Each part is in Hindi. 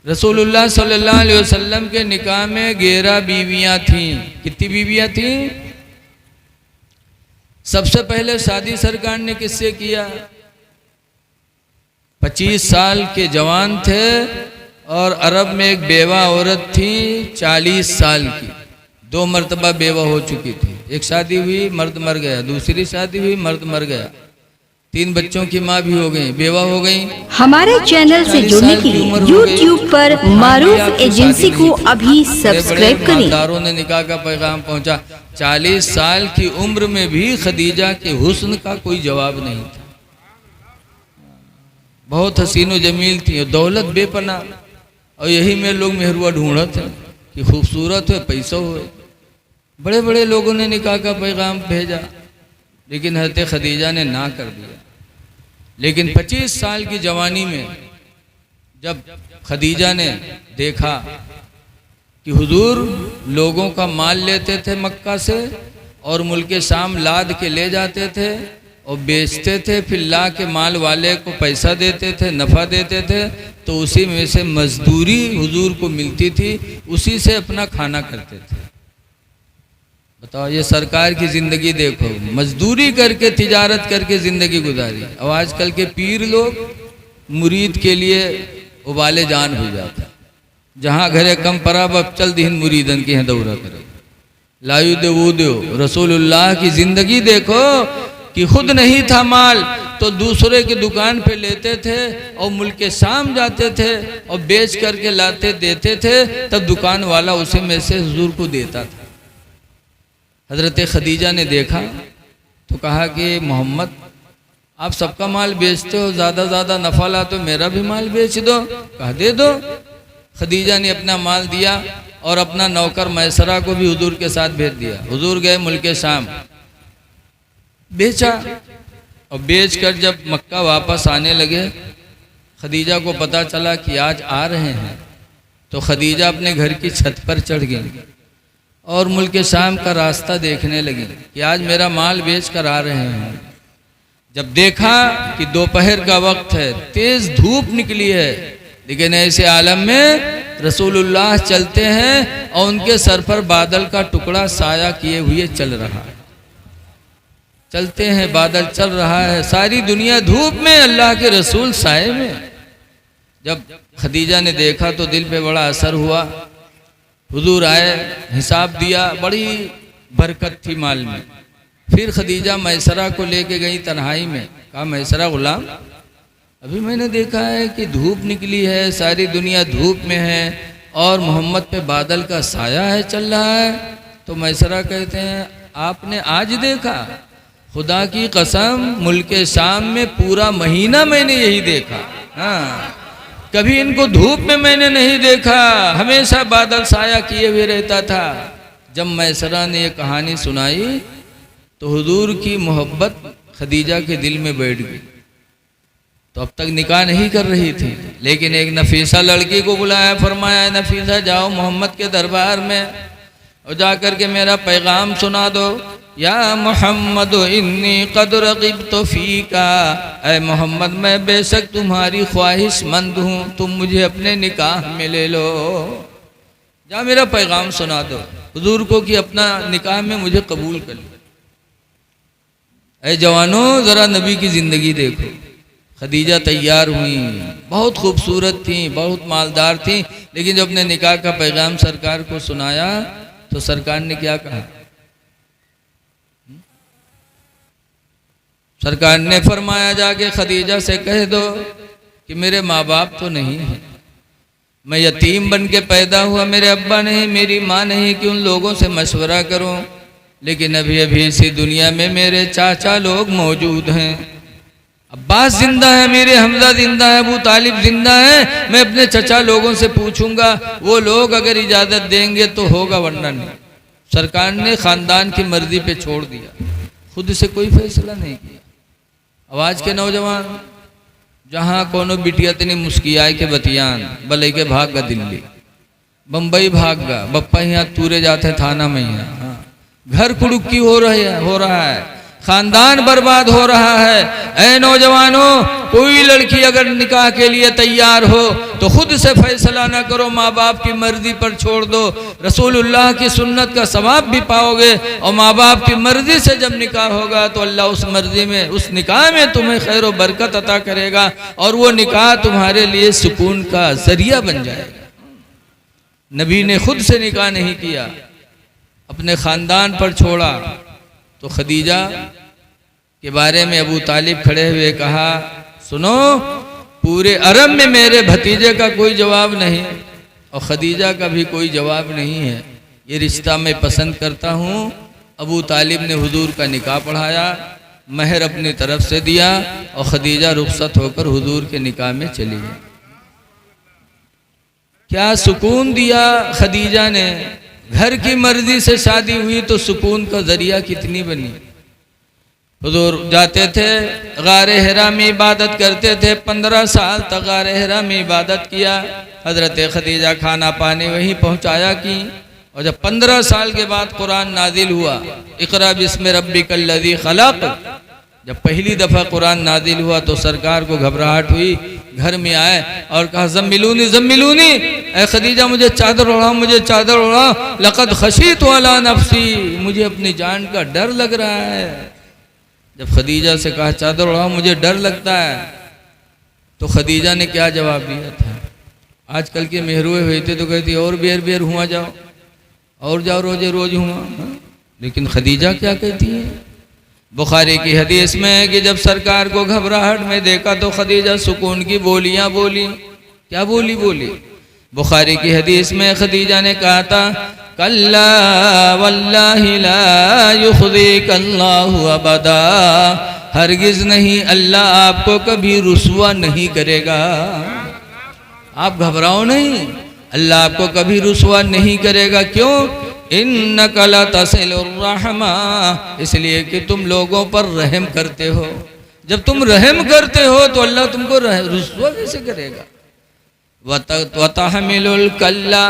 रसूलुल्लाह सल्लल्लाहु अलैहि वसल्लम के निकाह में 11 बीवियां थीं। कितनी बीवियां थीं? सबसे पहले शादी सरकार ने किससे किया? 25 साल के जवान थे और अरब में एक बेवा औरत थी 40 साल की, 2 मरतबा बेवा हो चुकी थी। एक शादी हुई, मर्द मर गया, दूसरी शादी हुई, मर्द मर गया, 3 बच्चों की माँ भी हो गई, बेवा हो गई। हमारे चैनल से जुड़ने के लिए YouTube पर मारूफ एजेंसी को अभी सब्सक्राइब करें। दारों ने निकाह का पैगाम पहुंचा। 40 साल की उम्र में भी खदीजा के हुस्न का कोई जवाब नहीं था। बहुत हसीन व जमील थी और दौलत बेपना, और यही में लोग मेहरुआ ढूंढते हैं कि खूबसूरत हो, पैसा हो। बड़े बड़े लोगों ने निकाह का पैगाम भेजा, लेकिन हज़रत खदीजा ने ना कर दिया। लेकिन 25 साल की जवानी में जब खदीजा ने देखा कि हुजूर लोगों का माल लेते थे मक्का से और मुल्क शाम लाद के ले जाते थे और बेचते थे, फिर ला के माल वाले को पैसा देते थे, नफ़ा देते थे, तो उसी में से मजदूरी हुजूर को मिलती थी, उसी से अपना खाना करते थे। बताओ, ये सरकार की ज़िंदगी देखो, मजदूरी करके तिजारत करके ज़िंदगी गुजारी। अब आजकल के पीर लोग मुरीद के लिए उबाले जान हो जाता, जहाँ घरे कम पराब अब चल दिन मुरीदन की हैं दौरा करे, लायु दे वो दो। रसूलुल्लाह की ज़िंदगी देखो कि खुद नहीं था माल तो दूसरे की दुकान पे लेते थे और मुल्क शाम जाते थे और बेच करके लाते देते थे, तब दुकान वाला उसे में से हुजूर को देता था। हज़रत खदीजा ने देखा तो कहा कि मोहम्मद, आप सबका माल बेचते हो, ज़्यादा नफ़ा ला, तो मेरा भी माल बेच दो। कहा दे दो। खदीजा ने अपना माल दिया और अपना नौकर मैसरा को भी हुजूर के साथ भेज दिया। हुजूर गए मुल्क शाम, बेचा, और बेच कर जब मक्का वापस आने लगे, खदीजा को पता चला कि आज आ रहे हैं, तो खदीजा अपने घर की छत पर चढ़ गई और मुल्क शाम का रास्ता देखने लगी कि आज मेरा माल बेच कर आ रहे हैं। जब देखा कि दोपहर का वक्त है, तेज धूप निकली है, लेकिन ऐसे आलम में रसूलुल्लाह चलते हैं और उनके सर पर बादल का टुकड़ा साया किए हुए चल रहा है। चलते हैं, बादल चल रहा है, सारी दुनिया धूप में, अल्लाह के रसूल साए में। जब खदीजा ने देखा तो दिल पे बड़ा असर हुआ। हुजूर आए, हिसाब दिया, बड़ी बरकत थी माल में। फिर खदीजा मैसरा को लेके गई तन्हाई में, कहा मैसरा गुलाम, अभी मैंने देखा है कि धूप निकली है, सारी दुनिया धूप में है और मोहम्मद पे बादल का साया है, चल रहा है। तो मैसरा कहते हैं, आपने आज देखा? खुदा की कसम, मुल्क शाम में पूरा महीना मैंने यही देखा। हाँ, कभी इनको धूप में मैंने नहीं देखा, हमेशा बादल साया किए हुए रहता था। जब मैसरा ने ये कहानी सुनाई तो हुजूर की मोहब्बत खदीजा के दिल में बैठ गई। तो अब तक निकाह नहीं कर रही थी, लेकिन एक नफीसा लड़की को बुलाया, फरमाया नफीसा जाओ मोहम्मद के दरबार में और जा कर के मेरा पैगाम सुना दो। या मोहम्मद इन्नी क़द रग़िबतु फ़ीका, ऐ मोहम्मद मैं बेशक तुम्हारी ख्वाहिशमंद हूँ, तुम मुझे अपने निकाह में ले लो। जा मेरा पैगाम सुना दो हुजूर को कि अपना निकाह में मुझे कबूल कर लो। ऐ जवानों, ज़रा नबी की ज़िंदगी देखो। खदीजा तैयार हुई, बहुत खूबसूरत थी, बहुत मालदार थी, लेकिन जब अपने निकाह का पैगाम सरकार को सुनाया तो सरकार ने क्या कहा? सरकार ने फरमाया जाके खदीजा से कह दो कि मेरे माँ बाप तो नहीं हैं, मैं यतीम बन के पैदा हुआ, मेरे अब्बा नहीं, मेरी माँ नहीं, कि उन लोगों से मशवरा करूं। लेकिन अभी अभी इसी दुनिया में मेरे चाचा लोग मौजूद हैं, अब्बास जिंदा है, मेरे हमजा जिंदा है, अबू तालिब जिंदा है, मैं अपने चचा लोगों से पूछूंगा, वो लोग अगर इजाज़त देंगे तो होगा, वरना नहीं। सरकार ने ख़ानदान की मर्जी पे छोड़ दिया, खुद से कोई फैसला नहीं किया। अब आज के नौजवान जहाँ कोनो बिटिया तनी मुस्कियाए के बतियान बलई के भाग गा दिल्ली, बम्बई भाग गा, बप्पा यहाँ तूरे जाते थाना में, यहाँ घर कुड़ुक्की हो रहा है। खानदान बर्बाद हो रहा है। ऐ नौजवानों, कोई लड़की अगर निकाह के लिए तैयार हो तो खुद से फैसला ना करो, माँ बाप की मर्जी पर छोड़ दो। रसूलुल्लाह की सुन्नत का सवाब भी पाओगे, और माँ बाप की मर्जी से जब निकाह होगा तो अल्लाह उस मर्जी में, उस निकाह में तुम्हें खैर व बरकत अता करेगा, और वो निकाह तुम्हारे लिए सुकून का जरिया बन जाएगा। नबी ने खुद से निकाह नहीं किया, अपने खानदान पर छोड़ा। तो खदीजा के बारे में अबू तालिब खड़े हुए कहा, सुनो, पूरे अरब में मेरे भतीजे का कोई जवाब नहीं और खदीजा का भी कोई जवाब नहीं है, ये रिश्ता मैं पसंद करता हूँ। अबू तालिब ने हुजूर का निकाह पढ़ाया, महर अपनी तरफ से दिया, और खदीजा रुखसत होकर हुजूर के निकाह में चली गई। क्या सुकून दिया खदीजा ने। घर की मर्जी से शादी हुई तो सुकून का जरिया कितनी बनी। हुजूर जाते थे, गारे हिरा में इबादत करते थे, 15 साल तक गारे हिरा में इबादत किया। हजरत खदीजा खाना पानी वहीं पहुंचाया की, और जब 15 साल के बाद कुरान नाजिल हुआ, इक़रा बिस्मि रब्बिकल लज़ी खलक़, जब पहली दफ़ा कुरान नाजिल हुआ तो सरकार को घबराहट हुई। घर में आए और कहा, ज़म्मिलूनी ज़म्मिलूनी, ऐ खदीजा मुझे चादर ओढ़ाओ, मुझे चादर ओढ़ाओ, लक़द खशीतु अला नफ़्सी, मुझे अपनी जान का डर लग रहा है। जब खदीजा से कहा चादर ओढ़ाओ, मुझे डर लगता है, तो खदीजा ने क्या जवाब दिया था। आजकल के मेहरुए हुए थे तो कहती और बेर बेर हुआ जाओ, और जाओ रोजे रोज हुआ। लेकिन खदीजा क्या कहती है। बुखारी की हदीस में है कि जब सरकार को घबराहट में देखा तो खदीजा सुकून की बोलियां बोली। क्या बोली बोली। बुखारी की हदीस में खदीजा ने कहा था, कल्ला वल्लाहि ला युख़ज़ीकल्लाहु अबदा, हरगिज नहीं, अल्लाह आपको कभी रुसवा नहीं करेगा। आप घबराओ नहीं, अल्लाह आपको कभी रुसवा नहीं करेगा। क्यों? इन्नका लतसिलुर रहमा, इसलिए कि तुम लोगों पर रहम करते हो। जब तुम रहम करते हो तो अल्लाह तुमको रुसवा कैसे करेगा। वतहमिलुल कल्ला,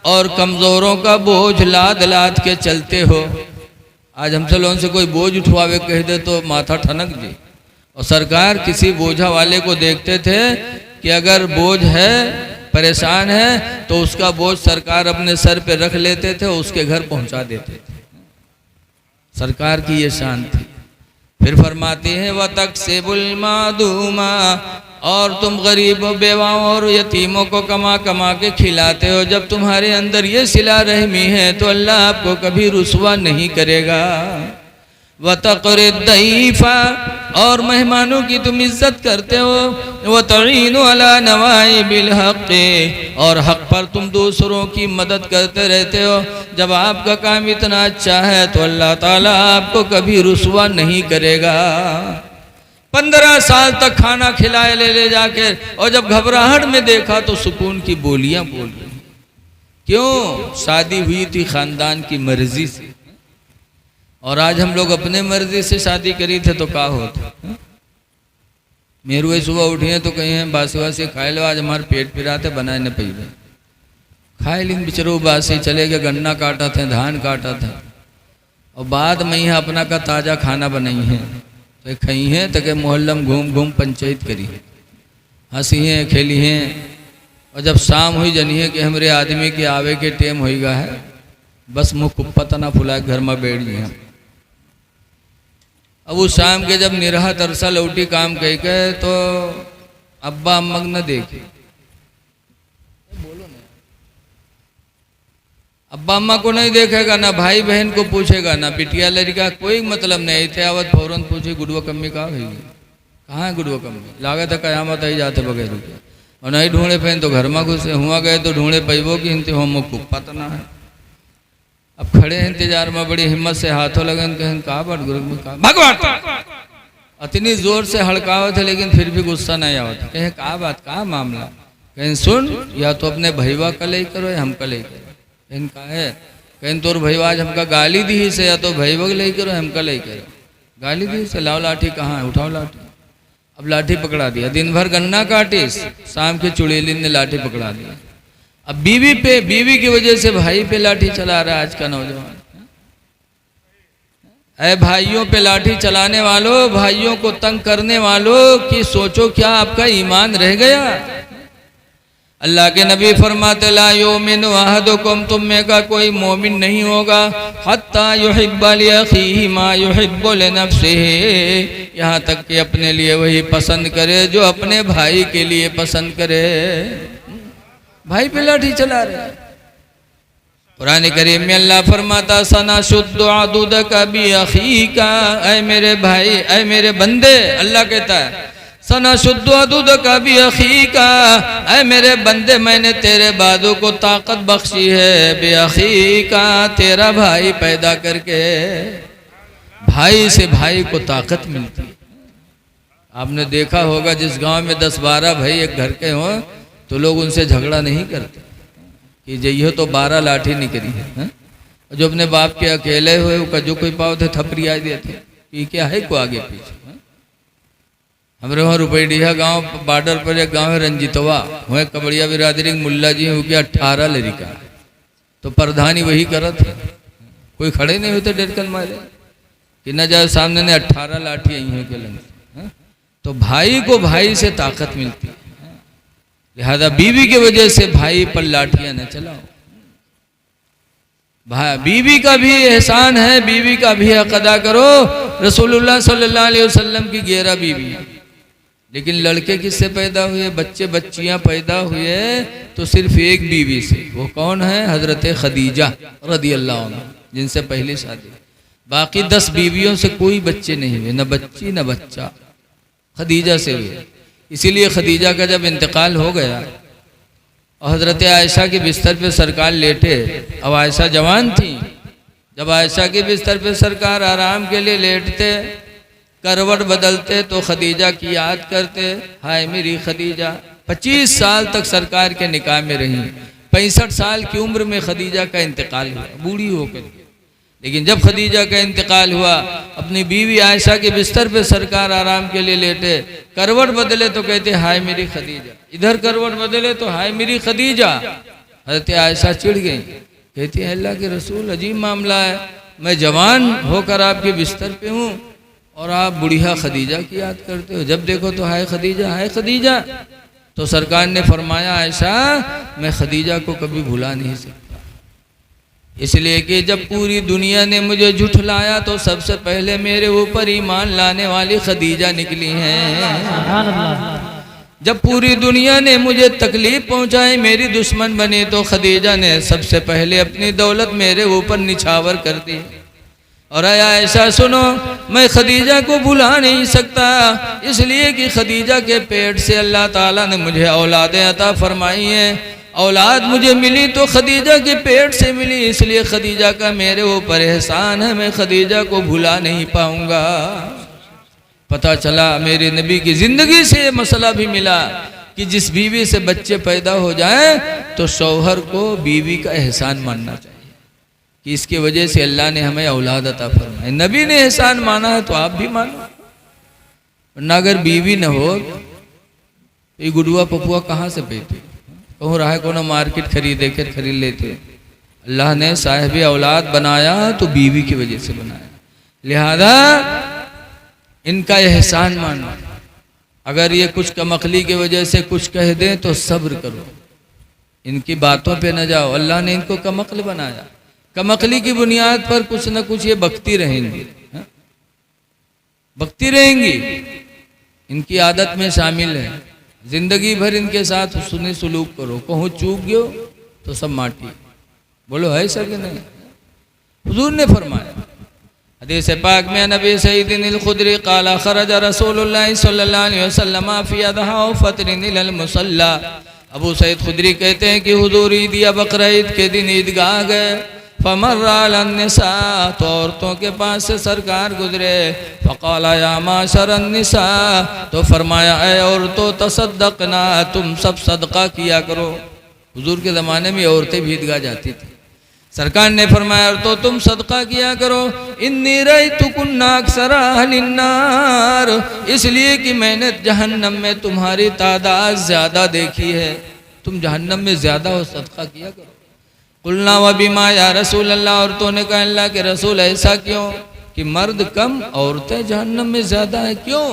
और कमज़ोरों का बोझ लाद लाद के चलते हो। आज हमसे लोगों से कोई बोझ उठवावे कह दे तो माथा ठनक जी। और सरकार किसी बोझा वाले को देखते थे कि अगर बोझ है, परेशान है, तो उसका बोझ सरकार अपने सर पे रख लेते थे, उसके घर पहुंचा देते थे। सरकार की ये शान थी। फिर फरमाती है, व तक्सिबुल मादूमा, और तुम गरीबों, बेवाओं और यतीमों को कमा कमा के खिलाते हो। जब तुम्हारे अंदर ये सिला रहमी है तो अल्लाह आपको कभी रुसवा नहीं करेगा। व तक़रिद दईफा, और मेहमानों की तुम इज्जत करते हो। व तईनु अला नवाइबिल हक़, और हक़ पर तुम दूसरों की मदद करते रहते हो। जब आपका काम इतना अच्छा है तो अल्लाह ताला आपको कभी रुसवा नहीं करेगा। 15 साल तक खाना खिलाए ले जाके, और जब घबराहट में देखा तो सुकून की बोलियां बोल रही। क्यों? शादी हुई थी खानदान की मर्जी से। और आज हम लोग अपने मर्जी से शादी करी थे तो क्या होता। मेरुए सुबह उठिए तो कहीं हैं बासी वासी खाए लो, आज हमारे पेट पिराते बनाए न पी खाए लिन बिचरो बासी चले गए, गन्ना काटा थे, धान काटा था, और बाद में यहाँ अपना का ताज़ा खाना बनाई है तो खई हैं तो के मोहल्लम घूम घूम पंचायत करी, हंसी हैं खेली हैं। और जब शाम हुई जनिए कि हमारे आदमी के आवे के टेम होगा है, बस मुँह कुप्पा तना फुला घर में बैठ गए। अब वो शाम के जब निरहा तरसा लौटी काम कह के तो अब्बा अम्मा न देखे, अब्बा अम्मा को नहीं देखेगा, ना भाई बहन को पूछेगा, ना बिटिया लड़का, कोई मतलब नहीं थे। आवत फौरन पूछे गुड़वा कम्मी कहाँ है, कहाँ है गुड़वा कम्मी, लागत है कयामत आई जाते बगैर रुके। और नहीं ढूंढे पहन तो घर में घुसे हुआ गए तो ढूंढे पैबो कि इनते हम कुप्पा तो ना है। अब खड़े हैं इंतजार में, बड़ी हिम्मत से हाथों लगे, कहें कहा बात गुरु में कहा भगवान, इतनी जोर से हड़कावे थे लेकिन फिर भी गुस्सा नहीं आवत। कहें कहा बात, कहा मामला, कहें सुन, या तो अपने भैया का ले करो या हम का ले करो। कहें कहा है, कहें तोर भैया आज हमका गाली दी से, या तो भैया ले करो हम का ले करो। गाली दी से, लाओ लाठी, कहाँ है, उठाओ लाठी। अब लाठी पकड़ा दिया, दिन भर गन्ना काटी, शाम के चुड़ैलिन ने लाठी पकड़ा दिया। अब बीवी पे, बीवी की वजह से भाई पे लाठी चला रहा है आज का नौजवान। ऐ भाइयों पे लाठी चलाने वालों, भाइयों को तंग करने वालों कि सोचो क्या आपका ईमान रह गया। अल्लाह के नबी फरमाते ला युमिनु अहदुकुम, तुम में का कोई मोमिन नहीं होगा हत्ता युहिब्बा लिअखीहि मा युहिब्बु लिनफ्सिहि, यहाँ तक कि अपने लिए वही पसंद करे जो अपने भाई के लिए पसंद करे। भाई पे लाठी चला रहे। कुरान करीम में अल्लाह फरमाता सना शुद्ध अदुदका बि अखीका, ऐ मेरे भाई, ऐ मेरे बंदे, अल्लाह कहता है सना शुद्ध अदुदका बि अखीका, ऐ मेरे बंदे मैंने तेरे बाजू को ताकत बख्शी है बि अखीका, तेरा भाई पैदा करके। भाई से भाई को ताकत मिलती है। आपने देखा होगा जिस गांव में 10-12 भाई एक घर के हों तो लोग उनसे झगड़ा नहीं करते कि जइयो तो 12 लाठी निकली है। जो अपने बाप के अकेले हुए उसका जो कोई पाव थे थपरी आ देते कि क्या है को आगे पीछे। हमारे वहाँ रुपैडिया गांव बॉर्डर पर एक गांव है रंजितवा, वह कबड़िया बिरादरी मुल्ला जी हैं, 18 लड़का तो प्रधानी वही करत है। कोई खड़े नहीं होते डरकन मारे कि न जाए सामने ने 18 लाठी आई हैं के लंग। तो भाई को भाई से ताकत मिलती है, लिहाजा बीवी की वजह से भाई पर लाठियां न चलाओ। बीवी का भी एहसान है, बीवी का भी हक अदा करो। रसूलुल्लाह सल्लल्लाहु अलैहि वसल्लम की 11 बीवी, लेकिन लड़के किससे पैदा हुए, बच्चे बच्चियां पैदा हुए तो सिर्फ एक बीवी से। वो कौन है? हजरत खदीजा रदी अल्लाह अन्हा, जिनसे पहली शादी। बाकी 10 बीवियों से कोई बच्चे नहीं हुए, न बच्ची न बच्चा, खदीजा से हुए। इसीलिए खदीजा का जब इंतकाल हो गया और हजरत आयशा के बिस्तर पे सरकार लेटे, अब आयशा जवान थी, जब आयशा के बिस्तर पे सरकार आराम के लिए लेटते, करवट बदलते तो खदीजा की याद करते, हाय मेरी खदीजा। 25 साल तक सरकार के निकाह में रही। 65 साल की उम्र में खदीजा का इंतकाल हुआ, बूढ़ी होकर। लेकिन जब खदीजा का इंतकाल हुआ, अपनी बीवी आयशा के बिस्तर पे सरकार आराम के लिए लेटे, करवट बदले तो कहते हाय मेरी खदीजा, इधर करवट बदले तो हाय मेरी खदीजा। हज़रत आयशा चिढ़ गई, कहती है अल्लाह के रसूल अजीब मामला है, मैं जवान होकर आपके बिस्तर पे हूँ और आप बुढ़िया खदीजा की याद करते हो, जब देखो तो हाय खदीजा हाय खदीजा। तो सरकार ने फरमाया आयशा मैं खदीजा को कभी भुला नहीं सकता, इसलिए कि जब पूरी दुनिया ने मुझे झुठलाया तो सबसे पहले मेरे ऊपर ईमान लाने वाली खदीजा निकली हैं। जब पूरी दुनिया ने मुझे तकलीफ पहुंचाई, मेरी दुश्मन बनी, तो खदीजा ने सबसे पहले अपनी दौलत मेरे ऊपर निछावर कर दी। और ऐसा सुनो, मैं खदीजा को भुला नहीं सकता, इसलिए कि खदीजा के पेट से अल्लाह ताला ने मुझे औलादें अता फरमाई हैं। औलाद मुझे मिली तो खदीजा के पेट से मिली, इसलिए खदीजा का मेरे ऊपर एहसान है, मैं खदीजा को भुला नहीं पाऊंगा। पता चला मेरे नबी की ज़िंदगी से मसला भी मिला कि जिस बीवी से बच्चे पैदा हो जाएं तो शौहर को बीवी का एहसान मानना चाहिए कि इसकी वजह से अल्लाह ने हमें औलाद अता फरमाई। नबी ने एहसान माना है तो आप भी मानो, वरना अगर बीवी न हो तो ये गुडुआ पपुआ कहाँ से पैते, कहूँ रहा कोनो मार्केट खरीदे कर खरीद लेते। अल्लाह ने साहिब औलाद बनाया तो बीवी की वजह से बनाया, लिहाजा इनका एहसान मानो। अगर ये कुछ कमकली की वजह से कुछ कह दें तो सब्र करो, इनकी बातों पे न जाओ। अल्लाह ने इनको कमकल बनाया, कमकली की बुनियाद पर कुछ न कुछ ये बकती रहेंगी, बकती रहेंगी, इनकी आदत में शामिल है। जिंदगी भर इनके साथ हुस्न सुलूक करो, कहूँ चूक गयो तो सब माटी, बोलो है सर कि नहीं। हुजूर ने फरमाया हदीस पाक में, नबी सईदिन खुदरी काला खरज रसूलुल्लाह सल्लल्लाहु अलैहि वसल्लम फी अदहा फतरिन इलल मुसल्ला। अबू सईद खुदरी कहते हैं कि हुजूर ईद या बकरा ईद के दिन ईदगाह गए, फमर्रा अन-निसा, तो औरतों के पास से सरकार गुजरे, फ़क़ाला या माशर अन-निसा, तो फरमाया ऐ औरतों तसद्दक़ना, तुम सब सदका किया करो। हुजूर के ज़माने में औरतें भी ईदगाह जाती थी। सरकार ने फरमाया औरतों तुम सदका किया करो, इन्नी रअयतुकुन्ना अक्सरा अहलिन नार, इसलिए कि मैंने जहन्नम में तुम्हारी तादाद ज़्यादा देखी है, तुम जहन्नम में ज़्यादा हो, सदका किया करो। कुलना व बिमा या रसूल अल्लाह, औरतों ने कहा अल्लाह के रसूल ऐसा क्यों, कि मर्द कम औरतें जहन्नम में ज़्यादा है, क्यों?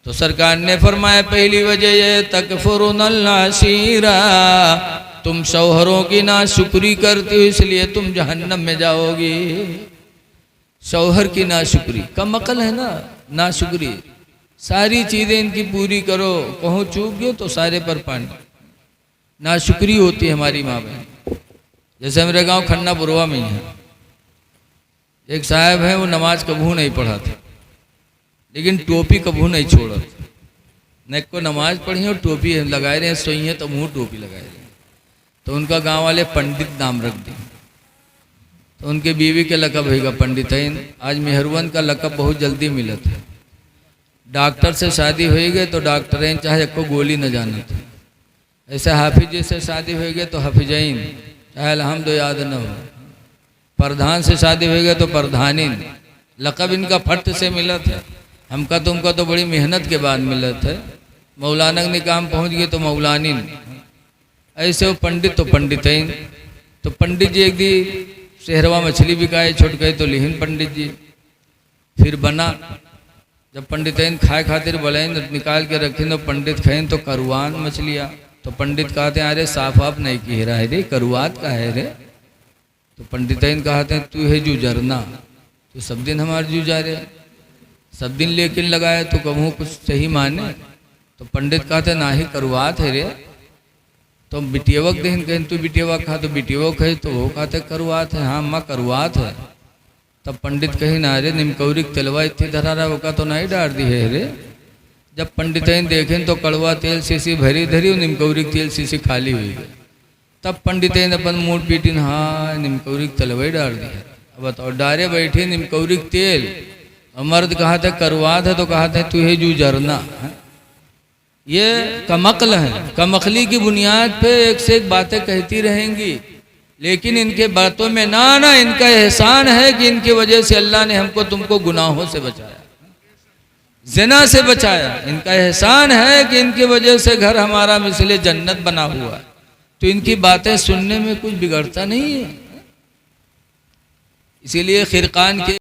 तो सरकार ने फरमाया पहली वजह ये तकफुरुनल नाशीरा, तुम शौहरों की नाशुक्री करती हो इसलिए तुम जहन्नम में जाओगी। शौहर की नाशुक्री, कम अकल है ना, नाशुक्री। सारी चीज़ें इनकी पूरी करो, कहूँ चूक गए तो सारे पर पानी। नाशुक्री होती है हमारी माँ बहन। जैसे मेरे गांव खन्नापुरवा में ही है, एक साहब है, वो नमाज कभू नहीं पढ़ा था, लेकिन टोपी कभू नहीं छोड़ा। न को नमाज पढ़ी और टोपी लगाए रहे, सोई है तो मुँह टोपी लगाए रहे। तो उनका गांव वाले पंडित नाम रख दी। तो उनके बीवी के लकब होगा पंडितैन। आज मेहरवन का लकब बहुत जल्दी मिला था। डॉक्टर से शादी हो गई तो डॉक्टरें चाहे को गोली न जाना था। ऐसे हाफिज जी से शादी हो गई तो हाफिजैन, चाहे अलहम्द याद न हो। प्रधान से शादी हो गई तो प्रधानिन। लकब इनका फट से मिला था, हमका तुमका तो बड़ी मेहनत के बाद मिला था। मौलाना ने काम पहुँच गए तो मौलानिन। ऐसे वो पंडित तो पंडितैन। तो पंडित जी एक दी शहरवा मछली बिकाए छुट गए तो लिहिन पंडित जी। फिर बना, जब पंडितैन खाए खातिर बोलें तो निकाल के रखें तो पंडित खाएं तो करुआन मछलियाँ। तो पंडित कहते हैं अरे साफ आप नहीं की रहा है रे, करुआत का है रे। तो पंडितैन कहते हैं तू है जू जरना, तो सब दिन हमारे जू जा रहे, सब दिन लेकिन लगाए तो कहूँ कुछ सही माने। तो पंडित कहते ना ही करुआत है रे। तो बिटियवक देन कहें तू बिटियवा खा, तो बिटियवक है तो वो कहते करुआत है। हाँ माँ करुआत है। तब पंडित कहीं ना रे निमकौरी तेलवा इतनी धरा रहा, वो का तो नहीं डाल दी है रे। जब पंडितैन देखें तो कड़वा तेल शीशी भरी धरी और निमकौरी तेल शीशी खाली हुई है। तब पंडितैन अपन मूड पीटिन, हाँ निमकौरी तेलवा डाल दी है। अब बताओ डारे बैठे निमकौरी तेल, और मर्द कहा था करुआत है तो कहा था तू है जू जरना है। ये कमअक्ल है, कमअक्ली की बुनियाद पे एक से एक बातें कहती रहेंगी, लेकिन इनके बातों में ना इनका एहसान है कि इनकी वजह से अल्लाह ने हमको तुमको गुनाहों से बचाया, ज़िना से बचाया। इनका एहसान है कि इनकी वजह से घर हमारा मिसले जन्नत बना हुआ है। तो इनकी बातें सुनने में कुछ बिगड़ता नहीं है। इसीलिए खिरकान के